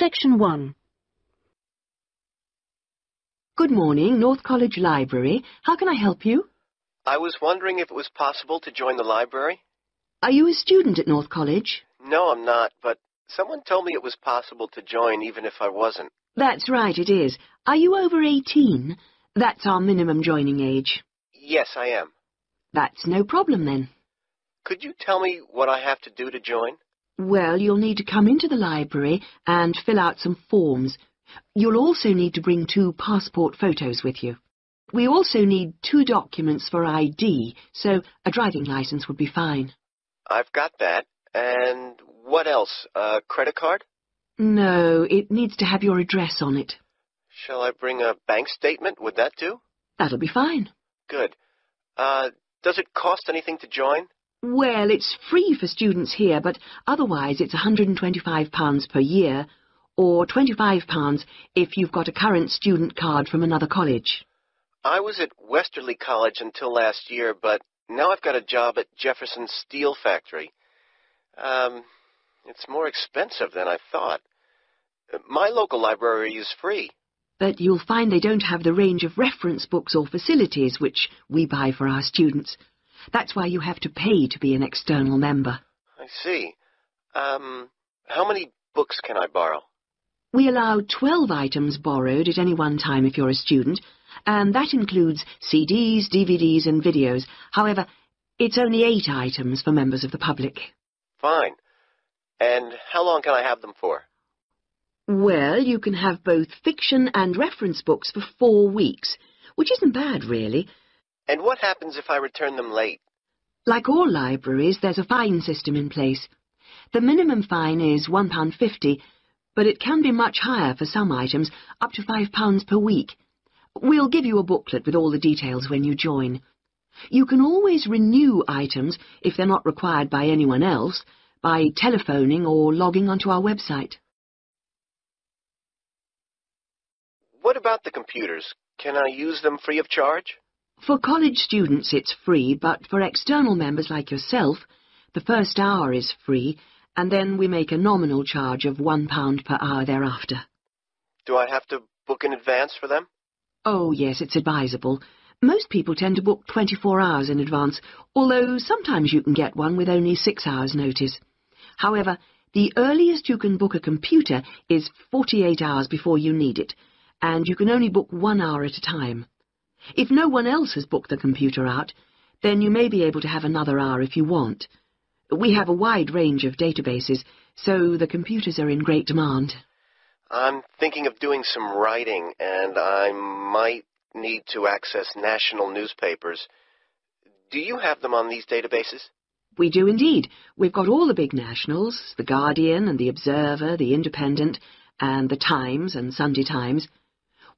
Section 1. Good morning, North College Library. How can I help you? I was wondering if it was possible to join the library. Are you a student at North College? No, I'm not, but someone told me it was possible to join even if I wasn't. That's right, it is. Are you over 18? That's our minimum joining age. Yes, I am. That's no problem then. Could you tell me what I have to do to join? Well, you'll need to come into the library and fill out some forms. You'll also need to bring 2 passport photos with you. We also need 2 documents for ID, so a driving license would be fine. I've got that. And what else? A credit card? No, it needs to have your address on it. Shall I bring a bank statement? Would that do? That'll be fine. Good. Does it cost anything to join? Well, it's free for students here, but otherwise it's £125 per year, or £25 if you've got a current student card from another college. I was at Westerly College until last year, but now I've got a job at Jefferson Steel Factory. It's more expensive than I thought. My local library is free. But you'll find they don't have the range of reference books or facilities which we buy for our students. That's why you have to pay to be an external member. I see. How many books can I borrow? We allow 12 items borrowed at any one time if you're a student, and that includes CDs, DVDs and videos. However, it's only 8 items for members of the public. Fine. And how long can I have them for? Well, you can have both fiction and reference books for 4 weeks, which isn't bad, really. And what happens if I return them late? Like all libraries, there's a fine system in place. The minimum fine is £1.50, but it can be much higher for some items, up to £5 per week. We'll give you a booklet with all the details when you join. You can always renew items, if they're not required by anyone else, by telephoning or logging onto our website. What about the computers? Can I use them free of charge? For college students it's free, but for external members like yourself, the first hour is free, and then we make a nominal charge of £1 per hour thereafter. Do I have to book in advance for them? Oh, yes, it's advisable. Most people tend to book 24 hours in advance, although sometimes you can get one with only 6 hours' notice. However, the earliest you can book a computer is 48 hours before you need it, and you can only book 1 hour at a time. If no one else has booked the computer out, then you may be able to have another hour if you want. We have a wide range of databases, so the computers are in great demand. I'm thinking of doing some writing, and I might need to access national newspapers. Do you have them on these databases? We do indeed. We've got all the big nationals, The Guardian and The Observer, The Independent, and The Times and Sunday Times.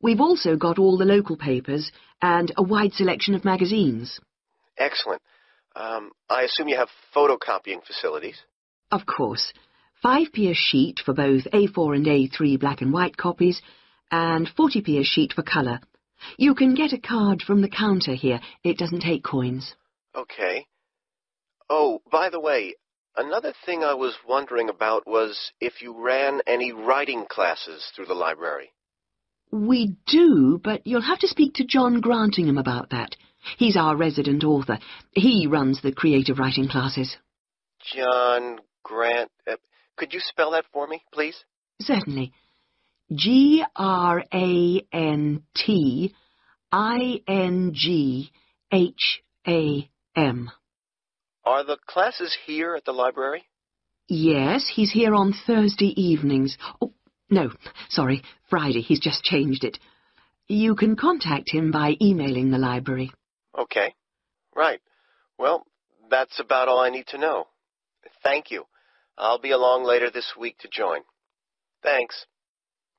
We've also got all the local papers and a wide selection of magazines. Excellent. I assume you have photocopying facilities? Of course. 5p a sheet for both A4 and A3 black and white copies, and 40p a sheet for colour. You can get a card from the counter here. It doesn't take coins. Okay. Oh, by the way, another thing I was wondering about was if you ran any writing classes through the library. We do, but you'll have to speak to John Grantingham about that. He's our resident author. He runs the creative writing classes. John Grant... could you spell that for me, please? Certainly. Grantingham. Are the classes here at the library? Yes, he's here on Thursday evenings. Oh, no, sorry, Friday. He's just changed it. You can contact him by emailing the library. Okay. Right. Well, that's about all I need to know. Thank you. I'll be along later this week to join. Thanks.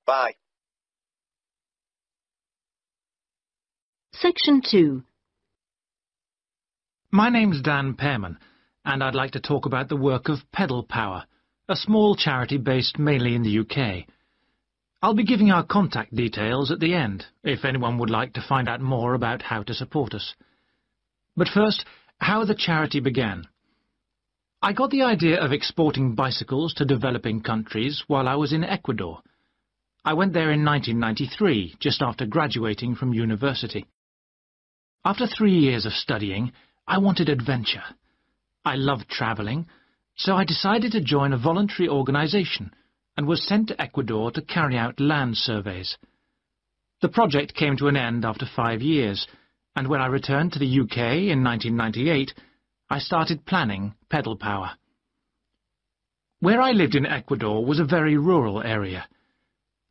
Bye. Section 2. My name's Dan Pearman, and I'd like to talk about the work of Pedal Power, a small charity based mainly in the UK. I'll be giving our contact details at the end, if anyone would like to find out more about how to support us. But first, how the charity began. I got the idea of exporting bicycles to developing countries while I was in Ecuador. I went there in 1993, just after graduating from university. After 3 years of studying, I wanted adventure. I loved travelling, so I decided to join a voluntary organisation and was sent to Ecuador to carry out land surveys. The project came to an end after 5 years, and when I returned to the UK in 1998, I started planning Pedal Power. Where I lived in Ecuador was a very rural area.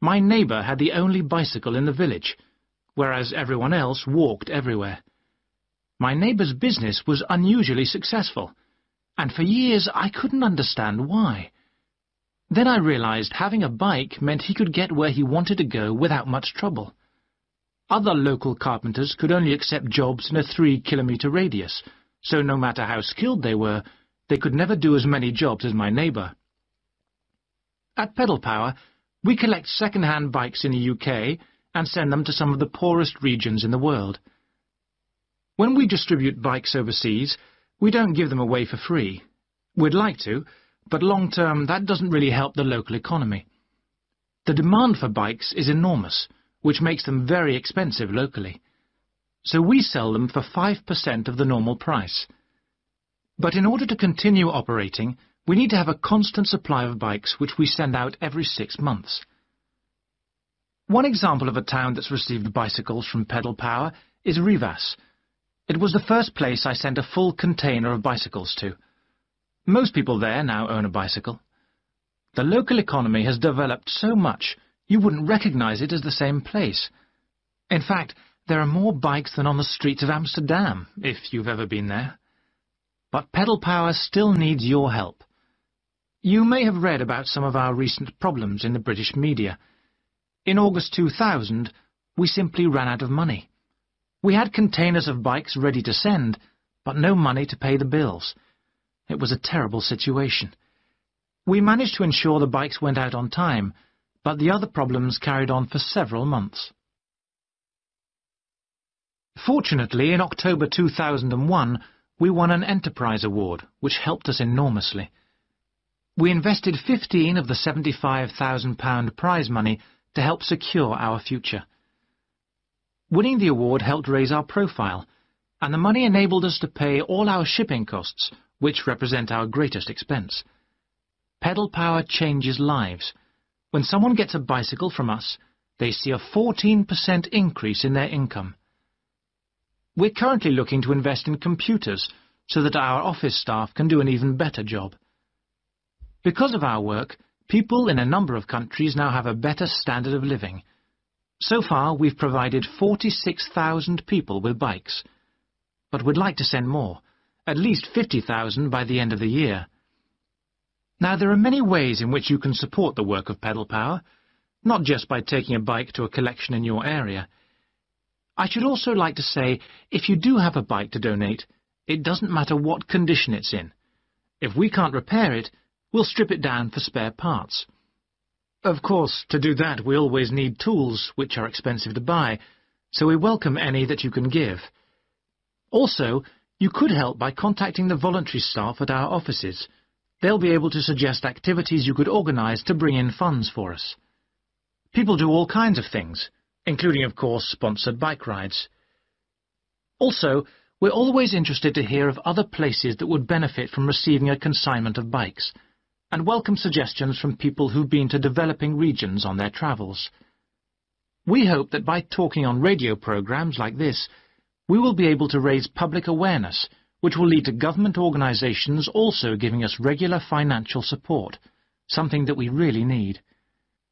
My neighbour had the only bicycle in the village, whereas everyone else walked everywhere. My neighbour's business was unusually successful, and for years I couldn't understand why. Then I realised having a bike meant he could get where he wanted to go without much trouble. Other local carpenters could only accept jobs in a 3-kilometre radius, so no matter how skilled they were, they could never do as many jobs as my neighbour. At Pedal Power, we collect second-hand bikes in the UK and send them to some of the poorest regions in the world. When we distribute bikes overseas, we don't give them away for free. We'd like to, but long-term that doesn't really help the local economy. The demand for bikes is enormous, which makes them very expensive locally. So we sell them for 5% of the normal price. But in order to continue operating, we need to have a constant supply of bikes which we send out every 6 months. One example of a town that's received bicycles from Pedal Power is Reup. It was the first place I sent a full container of bicycles to. Most people there now own a bicycle. The local economy has developed so much you wouldn't recognize it as the same place. In fact, there are more bikes than on the streets of Amsterdam, if you've ever been there. But Pedal Power still needs your help. You may have read about some of our recent problems in the British media. In August 2000, we simply ran out of money. We had containers of bikes ready to send, but no money to pay the bills. It was a terrible situation. We managed to ensure the bikes went out on time, but the other problems carried on for several months. Fortunately, in October 2001, we won an Enterprise Award, which helped us enormously. We invested 15 of the £75,000 prize money to help secure our future. Winning the award helped raise our profile, and the money enabled us to pay all our shipping costs, which represent our greatest expense. Pedal Power changes lives. When someone gets a bicycle from us, they see a 14% increase in their income. We're currently looking to invest in computers so that our office staff can do an even better job. Because of our work, people in a number of countries now have a better standard of living. So far, we've provided 46,000 people with bikes. But we'd like to send more, at least 50,000 by the end of the year. Now, there are many ways in which you can support the work of Pedal Power, not just by taking a bike to a collection in your area. I should also like to say, if you do have a bike to donate, it doesn't matter what condition it's in. If we can't repair it, we'll strip it down for spare parts. Of course, to do that we always need tools, which are expensive to buy, so we welcome any that you can give. Also, you could help by contacting the voluntary staff at our offices. They'll be able to suggest activities you could organise to bring in funds for us. People do all kinds of things, including, of course, sponsored bike rides. Also, we're always interested to hear of other places that would benefit from receiving a consignment of bikes, and welcome suggestions from people who've been to developing regions on their travels. We hope that by talking on radio programmes like this, we will be able to raise public awareness, which will lead to government organisations also giving us regular financial support, something that we really need.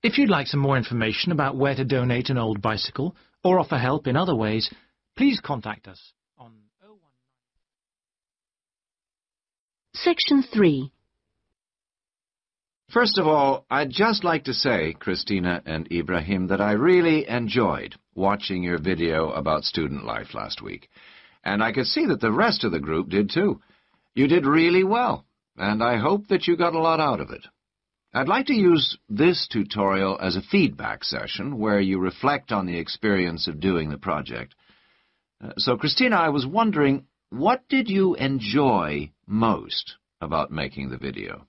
If you'd like some more information about where to donate an old bicycle or offer help in other ways, please contact us on 019. Section 3. First of all, I'd just like to say, Christina and Ibrahim, that I really enjoyed watching your video about student life last week. And I could see that the rest of the group did too. You did really well, and I hope that you got a lot out of it. I'd like to use this tutorial as a feedback session where you reflect on the experience of doing the project. So, Christina, I was wondering, what did you enjoy most about making the video?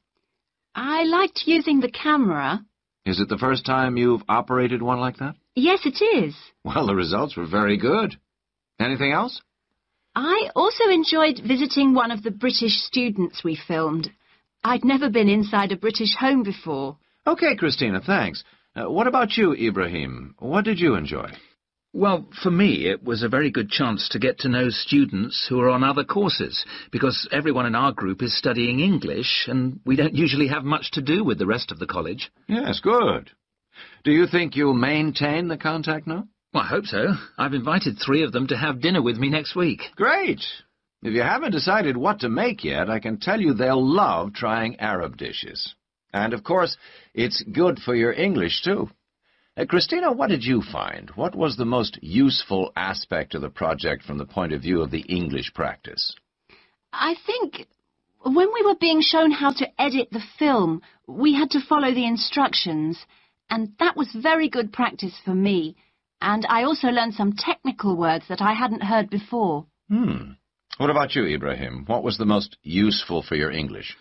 I liked using the camera. Is it the first time you've operated one like that? Yes, it is. Well, the results were very good. Anything else? I also enjoyed visiting one of the British students we filmed. I'd never been inside a British home before. Okay, Christina, thanks. What about you, Ibrahim? What did you enjoy? Well, for me, it was a very good chance to get to know students who are on other courses, because everyone in our group is studying English, and we don't usually have much to do with the rest of the college. Yes, good. Do you think you'll maintain the contact now? Well, I hope so. I've invited 3 of them to have dinner with me next week. Great. If you haven't decided what to make yet, I can tell you they'll love trying Arab dishes. And, of course, it's good for your English, too. Christina, what did you find? What was the most useful aspect of the project from the point of view of the English practice? I think when we were being shown how to edit the film, we had to follow the instructions, and that was very good practice for me. And I also learned some technical words that I hadn't heard before. What about you, Ibrahim? What was the most useful for your English?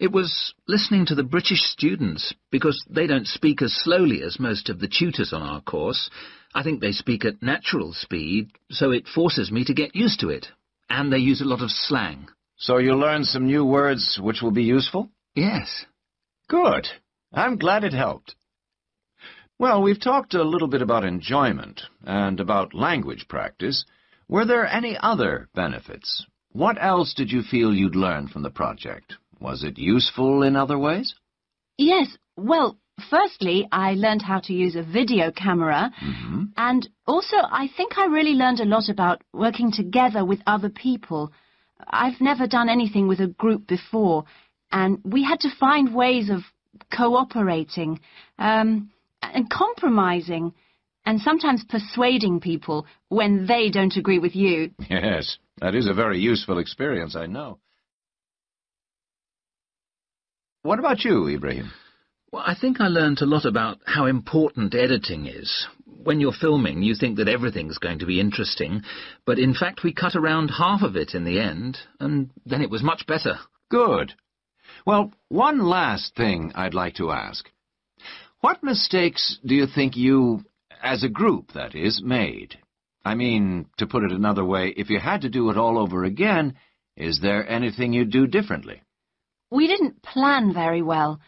It was listening to the British students, because they don't speak as slowly as most of the tutors on our course. I think they speak at natural speed, so it forces me to get used to it. And they use a lot of slang. So you learned some new words which will be useful? Yes. Good. I'm glad it helped. Well, we've talked a little bit about enjoyment and about language practice. Were there any other benefits? What else did you feel you'd learned from the project? Was it useful in other ways? Yes, well, firstly, I learned how to use a video camera, and also I think I really learned a lot about working together with other people. I've never done anything with a group before, and we had to find ways of cooperating, and compromising, and sometimes persuading people when they don't agree with you. Yes, that is a very useful experience, I know. What about you, Ibrahim? Well, I think I learned a lot about how important editing is. When you're filming, you think that everything's going to be interesting, but in fact we cut around half of it in the end, and then it was much better. Good. Well, one last thing I'd like to ask. What mistakes do you think you, as a group, that is, made? I mean, to put it another way, if you had to do it all over again, is there anything you'd do differently? We didn't plan very well.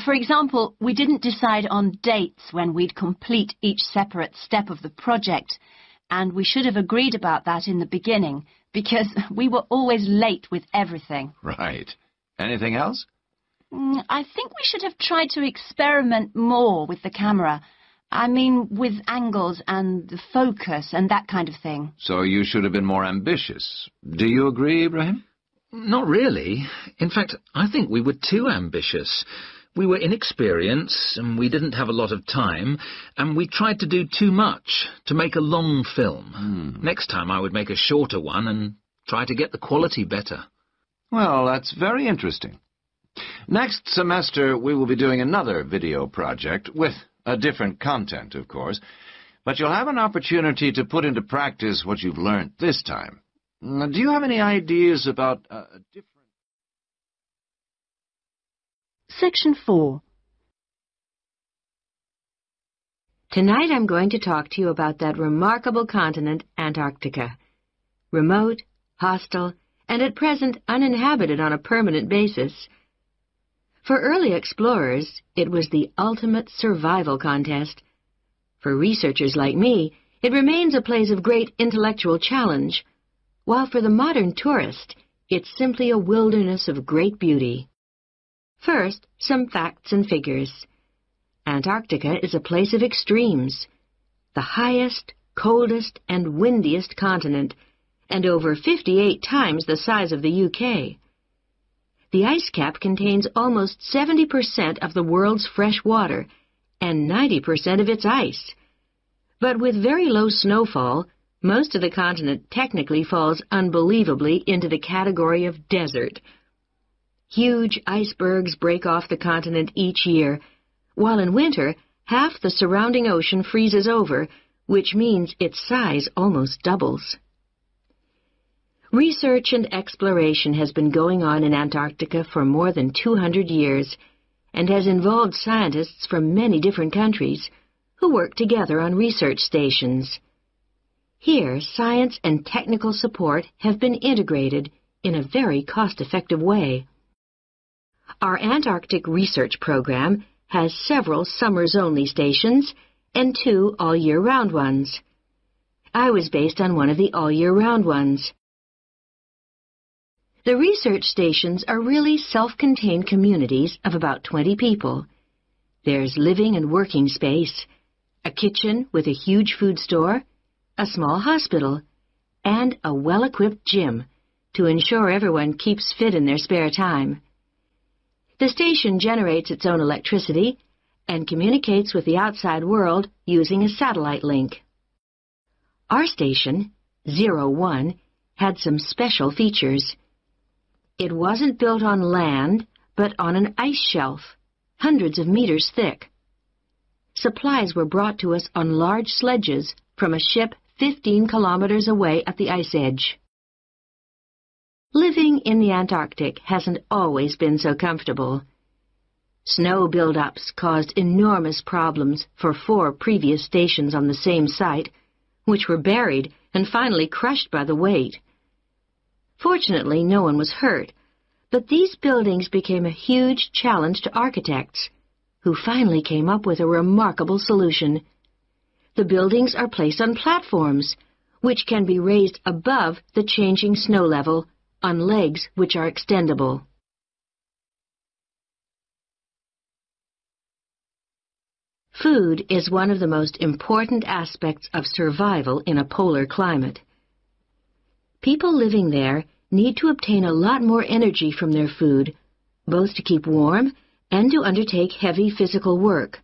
For example, we didn't decide on dates when we'd complete each separate step of the project, and we should have agreed about that in the beginning, because we were always late with everything. Right. Anything else? I think we should have tried to experiment more with the camera. I mean, with angles and the focus and that kind of thing. So you should have been more ambitious. Do you agree, Ibrahim? Not really. In fact, I think we were too ambitious. We were inexperienced, and we didn't have a lot of time, and we tried to do too much, to make a long film. Next time I would make a shorter one and try to get the quality better. Well, that's very interesting. Next semester we will be doing another video project, with a different content, of course, but you'll have an opportunity to put into practice what you've learned this time. Do you have any ideas about a different... Section 4. Tonight I'm going to talk to you about that remarkable continent, Antarctica. Remote, hostile, and at present uninhabited on a permanent basis. For early explorers, it was the ultimate survival contest. For researchers like me, it remains a place of great intellectual challenge, while for the modern tourist, it's simply a wilderness of great beauty. First, some facts and figures. Antarctica is a place of extremes, the highest, coldest, and windiest continent, and over 58 times the size of the UK. The ice cap contains almost 70% of the world's fresh water and 90% of its ice. But with very low snowfall, most of the continent technically falls unbelievably into the category of desert. Huge icebergs break off the continent each year, while in winter, half the surrounding ocean freezes over, which means its size almost doubles. Research and exploration has been going on in Antarctica for more than 200 years, and has involved scientists from many different countries who work together on research stations. Here, science and technical support have been integrated in a very cost-effective way. Our Antarctic research program has several summers-only stations and 2 all-year-round ones. I was based on one of the all-year-round ones. The research stations are really self-contained communities of about 20 people. There's living and working space, a kitchen with a huge food store, a small hospital, and a well-equipped gym to ensure everyone keeps fit in their spare time. The station generates its own electricity and communicates with the outside world using a satellite link. Our station, 01, had some special features. It wasn't built on land, but on an ice shelf, hundreds of meters thick. Supplies were brought to us on large sledges from a ship 15 kilometers away at the ice edge. Living in the Antarctic hasn't always been so comfortable. Snow buildups caused enormous problems for 4 previous stations on the same site, which were buried and finally crushed by the weight. Fortunately, no one was hurt, but these buildings became a huge challenge to architects, who finally came up with a remarkable solution. The buildings are placed on platforms, which can be raised above the changing snow level on legs which are extendable. Food is one of the most important aspects of survival in a polar climate. People living there need to obtain a lot more energy from their food, both to keep warm and to undertake heavy physical work.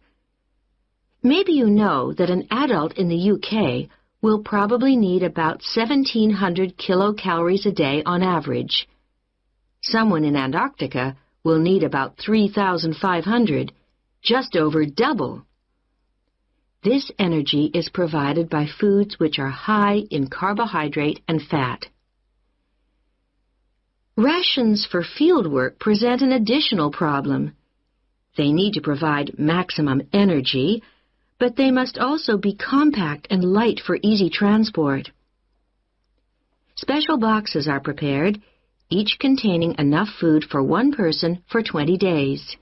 Maybe you know that an adult in the UK will probably need about 1,700 kilocalories a day on average. Someone in Antarctica will need about 3,500, just over double. This energy is provided by foods which are high in carbohydrate and fat. Rations for field work present an additional problem. They need to provide maximum energy, but they must also be compact and light for easy transport. Special boxes are prepared, each containing enough food for one person for 20 days.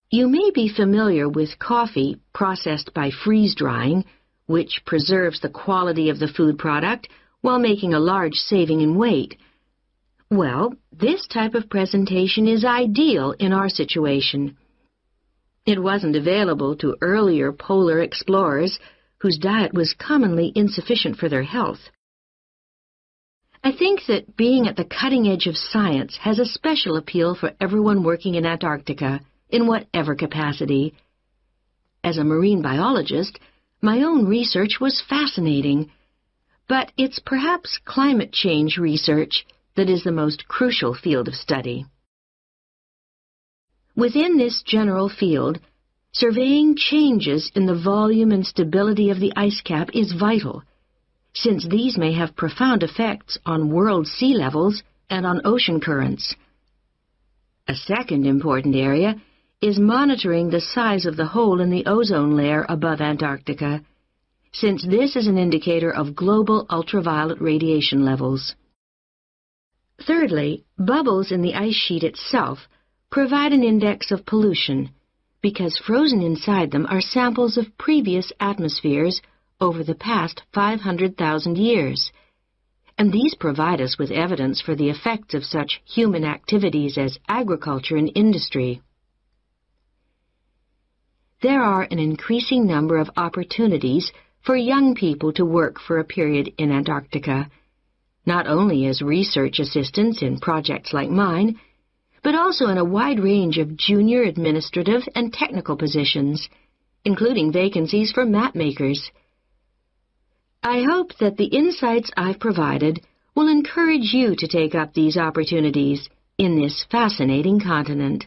You may be familiar with coffee processed by freeze-drying, which preserves the quality of the food product while making a large saving in weight. Well, this type of presentation is ideal in our situation. It wasn't available to earlier polar explorers whose diet was commonly insufficient for their health. I think that being at the cutting edge of science has a special appeal for everyone working in Antarctica, in whatever capacity. As a marine biologist, my own research was fascinating, but it's perhaps climate change research that is the most crucial field of study. Within this general field, surveying changes in the volume and stability of the ice cap is vital, since these may have profound effects on world sea levels and on ocean currents. A second important area is monitoring the size of the hole in the ozone layer above Antarctica, since this is an indicator of global ultraviolet radiation levels. Thirdly, bubbles in the ice sheet itself provide an index of pollution, because frozen inside them are samples of previous atmospheres over the past 500,000 years, and these provide us with evidence for the effects of such human activities as agriculture and industry. There are an increasing number of opportunities for young people to work for a period in Antarctica, not only as research assistants in projects like mine, but also in a wide range of junior administrative and technical positions, including vacancies for map makers. I hope that the insights I've provided will encourage you to take up these opportunities in this fascinating continent.